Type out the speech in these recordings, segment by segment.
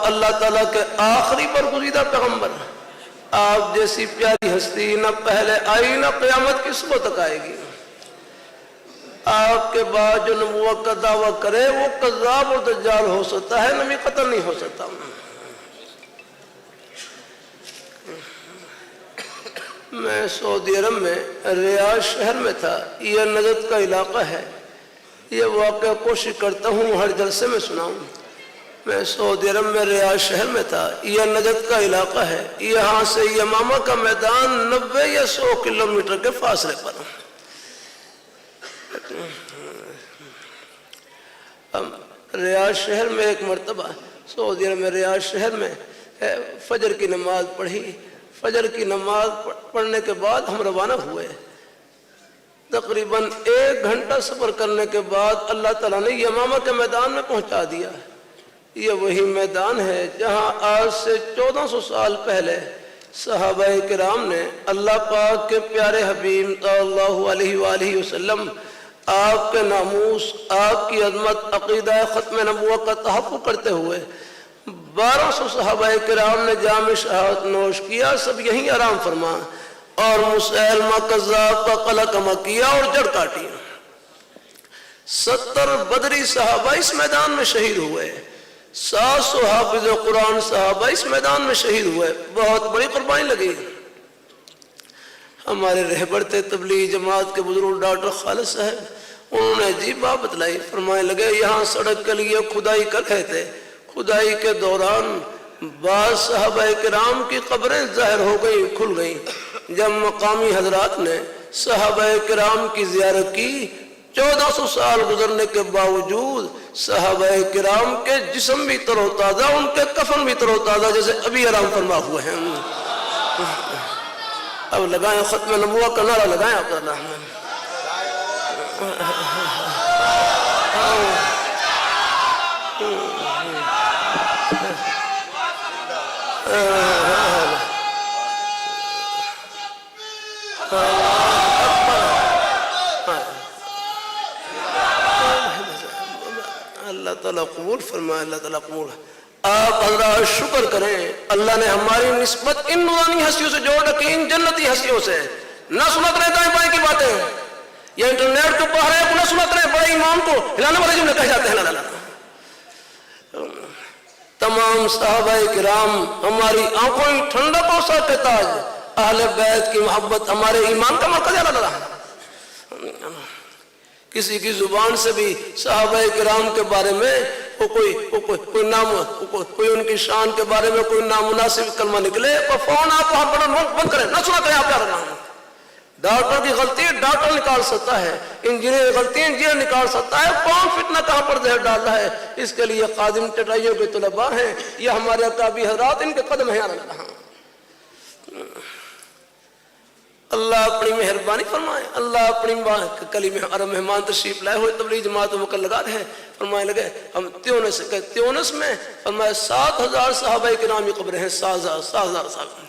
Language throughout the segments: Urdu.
آپ اللہ تعالیٰ کے آخری برگزیدہ پیغمبر، آپ جیسی پیاری ہستی نہ پہلے آئی نہ قیامت کی صبح تک آئے گی۔ آپ کے بعد جو نبوت کا دعویٰ کرے وہ کذاب اور دجال ہو سکتا ہے، نبی قتل نہیں ہو سکتا۔ میں سعودی عرب میں ریاض شہر میں تھا، یہ نجد کا علاقہ ہے، یہ واقعہ کوشش کرتا ہوں ہر جلسے میں سناؤں۔ میں سعودی عرب میں ریاض شہر میں تھا، یہ نجد کا علاقہ ہے، یہاں سے یمامہ کا میدان 90 یا 100 کلومیٹر کے فاصلے پر۔ ریاض شہر میں ایک مرتبہ سعودی عرب میں ریاض شہر میں فجر کی نماز پڑھی۔ فجر کی نماز پڑھنے کے بعد ہم روانہ ہوئے۔ تقریباً 1 گھنٹہ سفر کرنے کے بعد اللہ تعالیٰ نے یمامہ کے میدان میں پہنچا دیا۔ یہ وہی میدان ہے جہاں آج سے 1400 سال پہلے صحابہ کرام نے اللہ پاک کے پیارے حبیب صلی اللہ علیہ وآلہ وسلم، آپ کے ناموس، آپ کی عظمت، عقیدہ ختم نبوت کا تحفظ کرتے ہوئے 1200 صحابہ کرام نے جام شہادت نوش کیا، سب یہیں آرام فرما، اور مسیلمہ کذاب کا قلع کما کیا اور جڑ کاٹی۔ 70 بدری صحابہ اس میدان میں شہید ہوئے، 700 حافظ قرآن صحابہ اس میدان میں شہید ہوئے، بہت بڑی قربانی لگی۔ ہمارے رہبر تھے تبلیغ جماعت کے بزرگ ڈاکٹر خالد صاحب، انہوں نے عجیب بات بتلائی، فرمانے لگے یہاں سڑک کے لیے کھدائی کر رہے تھے، کھدائی کے دوران بعض صحابہ کرام کی قبریں ظاہر ہو گئیں، کھل گئیں۔ جب مقامی حضرات نے صحابہ کرام کی زیارت کی، 1400 سال گزرنے کے باوجود صحابہ کرام کے جسم بھی تر و تازہ، ان کے کفن بھی تر و تازہ جیسے ابھی آرام فرما ہوئے ہیں۔ اب لگائیں ختم نبوت کا نعرہ لگائیں آپ اللہ۔ اللہ تعالیٰ قبول فرمائے، اللہ تعالیٰ قبول۔ آپ حضرات شکر کریں، اللہ نے ہماری نسبت ان نورانی ہستیوں سے جوڑ رکھی، ان جنتی ہستیوں سے۔ نہ سنت رہے دائیں بائیں کی باتیں، یہ انٹرنیٹ کے پہرے کو نہ سنت رہے بڑے امام کو ہلانے والے جملے کہہ جاتے ہیں۔ تمام صحابہ کرام ہماری آنکھوں میں ٹھنڈک اور سر کے تاج، اہل بیت کی محبت ہمارے ایمان کا مرکز ہے۔ اللہ کسی کی زبان سے بھی صحابہ کرام کے بارے میں کوئی نام، کوئی ان کی شان کے بارے میں کوئی نامناسب کلمہ نکلے تو فون آپ وہاں پڑھنا بند کریں، نہ سنا کریں آپ کیا رہنا۔ ڈاکٹر کی غلطی ڈاکٹر نکال سکتا ہے، انجینئر کی غلطی انجینئر نکال سکتا ہے، کون فتنہ کہاں پر زہر ڈال رہا ہے، اس کے لیے قادم چٹائیوں کے طلباء ہیں، یہ ہمارے اکابر حضرات، ان کے قدم ہیں۔ اللہ اپنی مہربانی فرمائے، اللہ اپنی کلیم عرب مہمان تشریف لائے ہوئے تبلیغ جماعت مکلگات ہیں، فرمائے لگے ہم تیونس میں فرمائے 7000 صحابہ کرام کی قبریں ہیں، 7000 صحابہ۔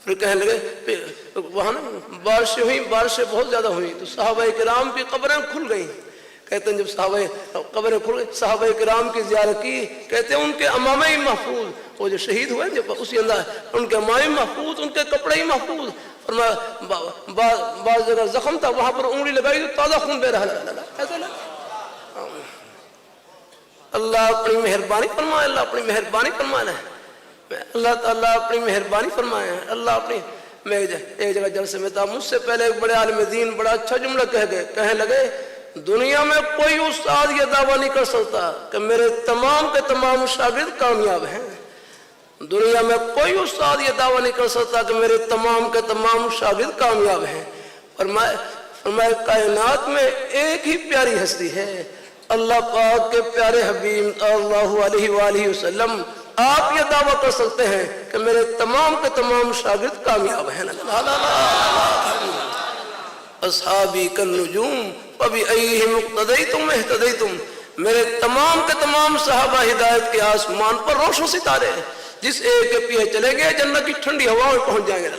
پھر کہنے لگے وہاں نا بارشیں ہوئیں، بارشیں بہت زیادہ ہوئیں تو صحابہ کرام کی قبریں کھل گئیں۔ کہتے ہیں جب صحابہ قبریں کھل گئی، صحابہ کرام کی زیارت کی، کہتے ہیں ان کے امامے محفوظ، وہ جو شہید ہوئے جب اسی انداز ان کے امامے محفوظ، ان کے کپڑے ہی محفوظ۔ فرمایا بعض جگہ زخم تھا، وہاں پر انگلی لگائی تو تازہ خون بہ رہا ہے۔ اللہ اپنی مہربانی فرمائے، اللہ اپنی مہربانی فرمائے، اللہ تعالیٰ اپنی مہربانی فرمائے۔ اللہ اپنی میں ایک جگہ جلسے میں تھا، مجھ سے پہلے ایک بڑے عالم دین بڑا اچھا جملہ کہنے لگے، دنیا میں کوئی استاد یہ دعویٰ نہیں کر سکتا کہ میرے تمام کے تمام شاگرد کامیاب ہیں۔ دنیا میں کوئی استاد یہ دعویٰ نہیں کر سکتا کہ میرے تمام کے تمام شاگرد کامیاب ہیں۔ فرمائے کائنات میں ایک ہی پیاری ہستی ہے، اللہ پاک کے پیارے حبیب صلی اللہ علیہ وآلہ وسلم، آپ یہ دعویٰ کر سکتے ہیں کہ میرے تمام کے تمام شاگرد کامیاب ہیں۔ اصحابی کالنجوم فبأیہم اقتدیتم اہتدیتم، میرے تمام کے تمام صحابہ ہدایت کے آسمان پر روشن ستارے ہیں، جس ایک کے پیچھے چلیں گے جنت کی ٹھنڈی ہوا میں پہنچ جائیں گے۔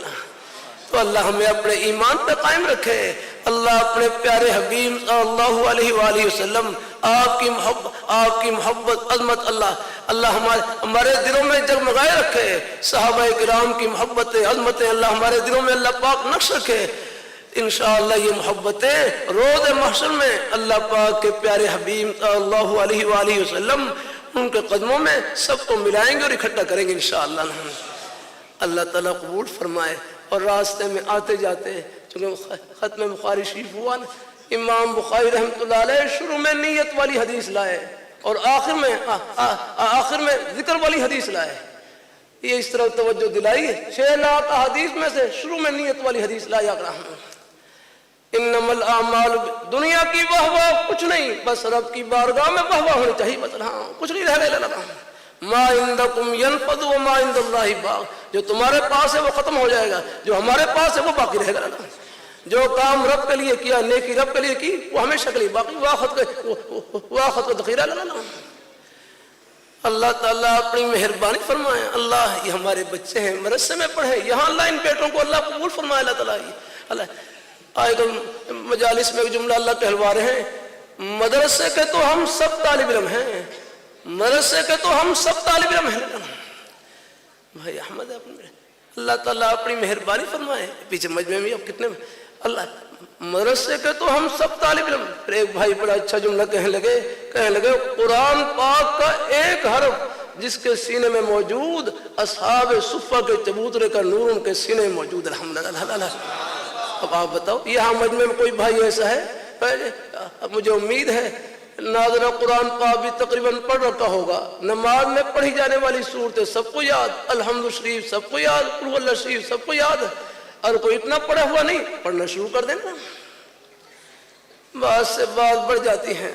تو اللہ ہمیں اپنے ایمان پہ قائم رکھے، اللہ اپنے پیارے حبیب صلی اللہ علیہ وآلہ وسلم آپ کی محبت عظمت اللہ ہمارے دلوں میں جگمگائے رکھے. صحابہ کرام کی محبتیں عظمتیں اللہ ہمارے دلوں میں اللہ پاک نقش رکھے. انشاءاللہ یہ محبتیں روز محشر میں اللہ پاک کے پیارے حبیب صلی اللہ علیہ وآلہ وسلم ان کے قدموں میں سب کو ملائیں گے اور اکٹھا کریں گے انشاءاللہ. اللہ تعالیٰ قبول فرمائے. اور راستے میں آتے جاتے چونکہ ختم بخاری شریف ہوا نا, امام بخاری رحمۃ اللہ علیہ شروع میں نیت والی حدیث لائے اور آخر میں ذکر والی حدیث لائے. یہ اس طرح توجہ دلائی 6 لاکھ حدیث میں سے شروع میں نیت والی حدیث لایا کرا ہوں. انما الاعمال دنیا کی واہ واہ کچھ نہیں, بس رب کی بارگاہ میں واہ واہ ہونی چاہیے, بس ہاں کچھ نہیں رہنے لگا. ما عندکم ينفد وما عند اللہ باق, جو تمہارے پاس ہے وہ ختم ہو جائے گا, جو ہمارے پاس ہے وہ باقی رہے گا. جو کام رب کے لیے کیا, نیکی رب کے لیے کی, وہ ہمیشہ کے لیے باقی, واخت کو ذخیرہ لگانا. اللہ تعالیٰ اپنی مہربانی فرمائے. اللہ یہ ہمارے بچے ہیں مدرسے میں پڑھے, یہاں اللہ ان بیٹوں کو اللہ قبول فرمائے. اللہ تعالیٰ اللہ آئے گا مجالس میں ایک جملہ اللہ کہلوا رہے ہیں, مدرسے کے تو ہم سب طالب علم ہیں, مدرسے کے تو ہم سب طالب علم ہیں. بھائی احمد اللہ تعالیٰ اپنی مہربانی فرمائے. پیچھے مجمع میں اب کتنے اللہ مدرسے کے تو ہم سب طالب علم. پھر ایک بھائی بڑا اچھا جملہ کہنے لگے قرآن پاک کا ایک حرف جس کے سینے میں موجود اصحاب صفہ کے چبوترے کا نور ان کے سینے میں موجود. الحمدللہ. اب آپ بتاؤ یہاں مجمع میں کوئی بھائی ایسا ہے؟ مجھے امید ہے ناظرہ قرآن پاک بھی تقریباً پڑھ رکھا ہوگا. نماز میں پڑھی جانے والی صورتیں سب کو یاد, الحمد شریف سب کو یاد, قل هو اللہ شریف سب کو یاد. اور کوئی اتنا پڑھا ہوا نہیں, پڑھنا شروع کر دینا. بات سے بات بڑھ جاتی ہیں.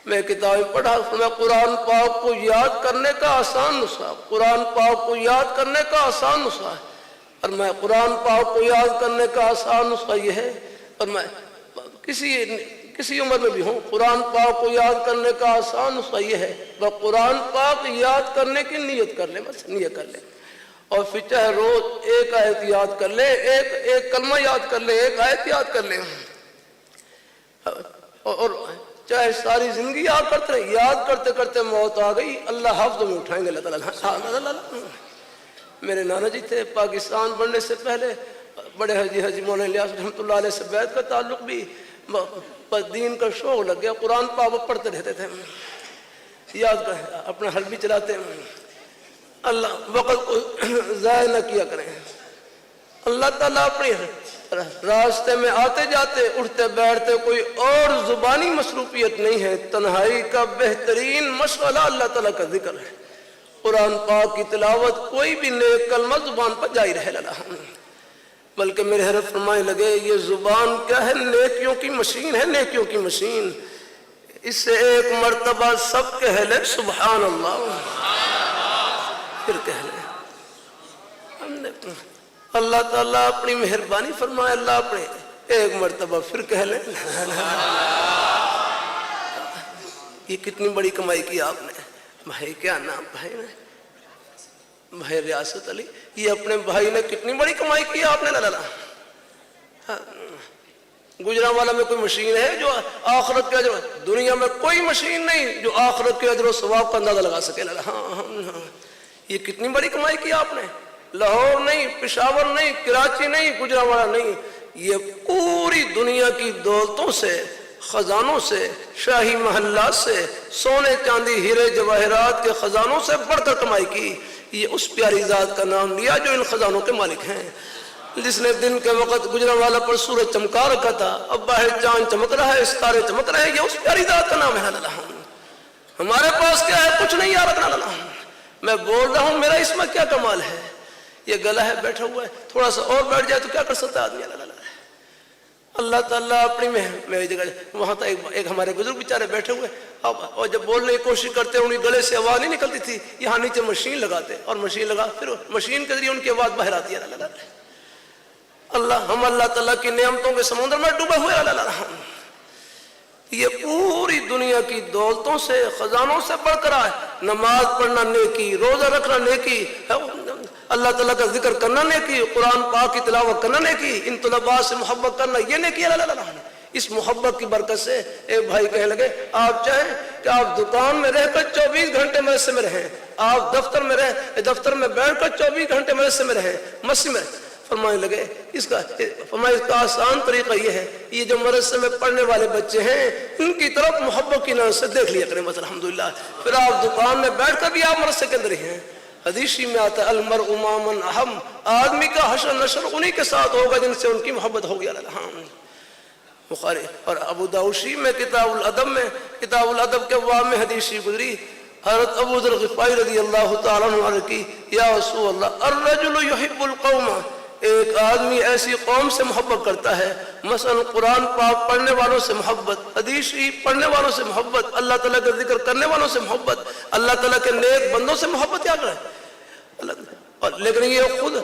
میں کتابیں پڑھا, میں قرآن پاک کو یاد کرنے کا آسان نسخہ, قرآن پاک کو یاد کرنے کا آسان نسخہ ہے. اور میں قرآن پاک کو یاد کرنے کا آسان نسخہ یہ ہے, اور میں کسی عمر میں بھی ہوں, قرآن پاک کو یاد کرنے کا آسان نسخہ یہ ہے وہ قرآن پاک یاد کرنے کی نیت کر لیں, بس نیت کر لیں. اور پھر چاہے روز ایک آیت یاد کر لیں, ایک کلمہ یاد کر لیں, ایک آیت یاد کر لیں, اور چاہے ساری زندگی یاد کرتے رہیں. یاد کرتے کرتے موت آ گئی, اللہ حافظ میں اٹھائیں گے. اللہ تعالیٰ. میرے نانا جی تھے, پاکستان بننے سے پہلے بڑے حاجی مولانا الیاس رحمۃ اللہ علیہ سے بیعت کا تعلق بھی, پر دین کا شوق لگ گیا, قرآن پاک پڑھتے رہتے تھے, یاد کر اپنا حل بھی چلاتے ہیں. اللہ وقت کو ضائع نہ کیا کریں. اللہ تعالیٰ اپنی راستے میں آتے جاتے اٹھتے بیٹھتے کوئی اور زبانی مصروفیت نہیں ہے. تنہائی کا بہترین مشغلہ اللہ تعالیٰ کا ذکر ہے. قرآن پاک کی تلاوت, کوئی بھی نیک کلمہ زبان پر جاری رہے لگا. بلکہ میرے حضرت فرمائے لگے یہ زبان کیا ہے, نیکیوں کی مشین ہے, نیکیوں کی مشین. اس سے ایک مرتبہ سب کہہ لے سبحان اللہ, پھر کہہ لے. اللہ تعالیٰ اپنی مہربانی فرمائے, اللہ اپنے ایک مرتبہ پھر کہہ لے. یہ کتنی بڑی کمائی کی آپ نے. بھائی کیا نام بھائی ریاست علی, یہ اپنے بھائی نے کتنی بڑی کمائی کی آپ نے. گجرانوالہ میں کوئی مشین ہے جو آخرت کے اجر, دنیا میں کوئی مشین نہیں جو آخرت کے اجر و ثواب کا اندازہ لگا سکے. یہ کتنی بڑی کمائی کی آپ نے. لاہور نہیں, پشاور نہیں, کراچی نہیں, گجرانوالہ نہیں, یہ پوری دنیا کی دولتوں سے, خزانوں سے, شاہی محلات سے, سونے چاندی ہیرے جواہرات کے خزانوں سے بڑھ کر کمائی کی. یہ اس پیاری ذات کا نام لیا جو ان خزانوں کے مالک ہیں, جس نے دن کے وقت گجرانوالہ پر سورج چمکا رکھا تھا, اب باہر چاند چمک رہا ہے, ستارے چمک رہے ہیں. یہ اس پیاری ذات کا نام ہے. ہمارے پاس کیا ہے, کچھ نہیں یار. میں بول رہا ہوں میرا اس میں کیا کمال ہے. یہ گلا ہے, بیٹھا ہوا ہے, تھوڑا سا اور بیٹھ جائے تو کیا کر سکتا ہے آدمی. اللہ تعالیٰ اپنی میری جگہ وہاں تھا ایک ہمارے بزرگ بیچارے بیٹھے ہوئے, اور جب بولنے کی کوشش کرتے ان کے گلے سے آواز نہیں نکلتی تھی. یہاں نیچے مشین لگاتے, اور مشین لگا پھر مشین کے ذریعے ان کی آواز باہر آتی ہے. ہم اللہ تعالیٰ کی نعمتوں کے سمندر میں ڈوبے ہوئے. یہ پوری دنیا کی دولتوں سے, خزانوں سے بڑھ کر آئے. نماز پڑھنا نیکی, روزہ رکھنا نیکی, اللہ تعالیٰ کا ذکر کرنا نیکی، قرآن پاک کی تلاوت کرنا نیکی، ان طلباء سے محبت کرنا یہ نیکی اللہ تعالیٰ نے۔ اس محبت کی برکت سے ایک بھائی کہنے لگے آپ چاہیں کہ آپ دکان میں رہ کر 24 گھنٹے مدرسے میں رہیں، آپ دفتر میں بیٹھ کر 24 گھنٹے مدرسے میں رہیں، مسجد میں فرمانے لگے اس کا آسان طریقہ یہ ہے، یہ جو مدرسے میں پڑھنے والے بچے ہیں ان کی طرف محبت کی نظر سے دیکھ لیا کریں بس الحمدللہ، پھر آپ دکان میں بیٹھ کر بھی آپ مدرسے کے اندر ہی ہیں۔ حدیث میں آتا ہے المرء مع من احب، آدمی کا حشر نشر انہی کے ساتھ ہوگا جن سے ان کی محبت ہوگی۔ بخاری اور ابو داؤد میں کتاب الادب کے ابواب میں حدیث گزری، حضرت ابو ذر غفاری رضی اللہ تعالیٰ عنہ کی یا رسول اللہ الرجل يحب القوم، ایک آدمی ایسی قوم سے محبت کرتا ہے، مثلا قرآن پاک پڑھنے والوں سے محبت، حدیث پڑھنے والوں سے محبت، اللہ تعالیٰ کا ذکر کرنے والوں سے محبت، اللہ تعالیٰ کے نیک بندوں سے محبت کیا کرے، لیکن یہ خود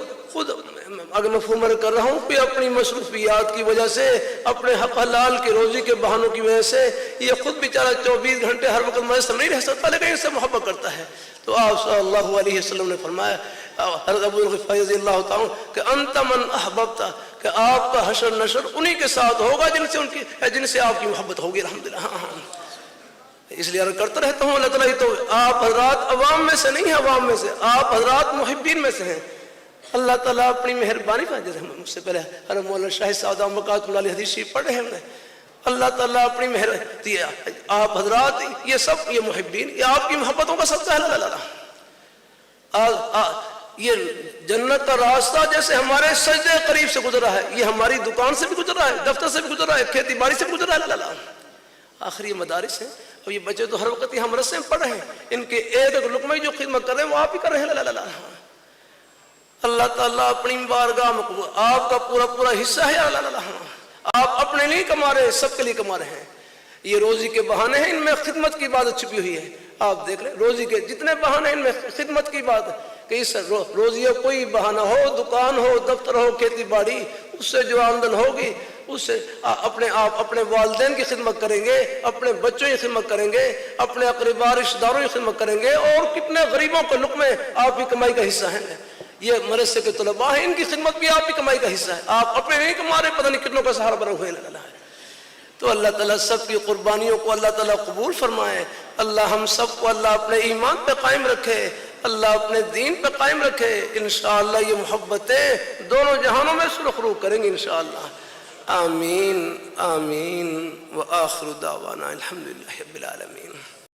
اگر مفہوم کر رہا ہوں کہ اپنی مصروفیات کی وجہ سے، اپنے حق حلال کے روزی کے بہانوں کی وجہ سے یہ خود بیچارہ 24 گھنٹے ہر وقت مدرسے میں نہیں رہ سکتا، لیکن ان سے محبت کرتا ہے۔ تو آپ صلی اللہ علیہ وسلم نے فرمایا حضرت ابو غفاری رضی اللہ تعالیٰ کہ انت من احببت، کہ آپ کا حشر نشر انہی کے ساتھ ہوگا جن سے آپ کی محبت ہوگی الحمدللہ۔ اس لیے عرض کرتا رہتا ہوں اللہ تعالیٰ تو آپ حضرات عوام میں سے نہیں ہیں، عوام میں سے آپ حضرات محبین میں سے ہیں۔ اللہ تعالیٰ اپنی مہربانی پر، جیسے ہم مجھ سے پہلے حضرت مولانا شاہد صاحب مقات اللہ علیہ حدیث شریف پڑھ رہے ہیں ہم نے، اللہ تعالیٰ اپنی مہربانی، آپ حضرات یہ سب یہ محبین، یہ آپ کی محبتوں کا صدقہ ہے اللہ تعالیٰ۔ یہ جنت کا راستہ جیسے ہمارے سجدے قریب سے گزر رہا ہے، یہ ہماری دکان سے بھی گزر رہا ہے، دفتر سے بھی گزر رہا ہے، کھیتی باڑی سے بھی گزر رہا ہے اللہ تعالیٰ۔ آخر یہ مدارس ہیں اور یہ بچے تو ہر وقت یہاں مدرسے میں پڑھ رہے ہیں، ان کے ایک ایک لقمے کی جو خدمت کر رہے ہیں وہ آپ ہی کر رہے ہیں اللہ تعالیٰ۔ اللہ تعالیٰ اپنی بارگاہ میں آپ کا پورا حصہ ہے اللہ تعالیٰ، آپ اپنے لیے کما رہے ہیں، سب کے لیے کما رہے ہیں۔ یہ روزی کے بہانے ہیں، ان میں خدمت کی بات چھپی ہوئی ہے۔ آپ دیکھ لیں روزی کے جتنے بہانے ہیں ان میں خدمت کی بات ہے کہ اس روزی کا کوئی بہانہ ہو، دکان ہو، دفتر ہو، کھیتی باڑی، اس سے جو آمدن ہوگی اس سے آپ اپنے والدین کی خدمت کریں گے، اپنے بچوں کی خدمت کریں گے، اپنے اقرباء رشتہ داروں کی خدمت کریں گے، اور کتنے غریبوں کے لقمے آپ کی کمائی کا حصہ ہیں۔ یہ مدرسے کے طلباء ہیں، ان کی خدمت بھی آپ کی کمائی کا حصہ ہے، آپ اپنے نہیں کما رہے، پتہ نہیں کتنوں کا سہارا بنا ہوئے اللہ ہے۔ تو اللہ تعالیٰ سب کی قربانیوں کو اللہ تعالیٰ قبول فرمائے، اللہ ہم سب کو اللہ اپنے ایمان پہ قائم رکھے، اللہ اپنے دین پہ قائم رکھے، انشاءاللہ یہ محبتیں دونوں جہانوں میں سرخ رو کریں گے انشاءاللہ۔ آمین آمین وآخر دعوانا الحمدللہ رب العالمین۔